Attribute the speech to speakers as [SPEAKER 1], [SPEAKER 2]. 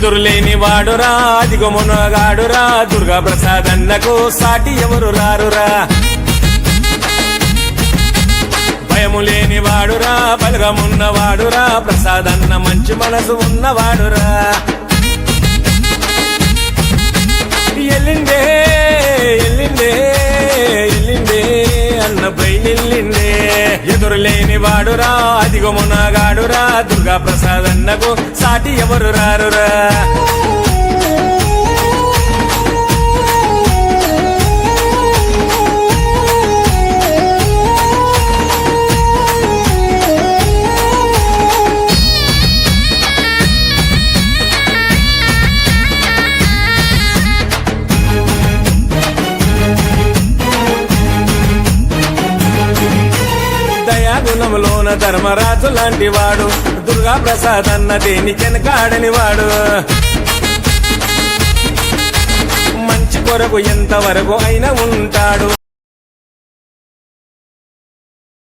[SPEAKER 1] ఎదురులేని వాడురా అదిగో మునగాడురా దుర్గా ప్రసాద్ అన్నకు సాటి ఎవరు రారురా భయము లేని వాడురా బలగమున్నవాడురా ప్రసాద్ అన్న మంచి మనసు ఉన్నవాడురా ఎల్లిండే ఎల్లిండే ఎల్లిండే అన్న బయలుండే ఎదురులేని వాడురా అదిగో మునగాడురా దుర్గా ప్రసాద్ అన్నకు సాటి ఎవరు రారురా దయాగుణములోన ధర్మరాజు లాంటి వాడు దుర్గా ప్రసాద్ అన్న దేనికెనకాడని వాడు మంచి కొరకు ఎంతవరకు అయినా ఉంటాడు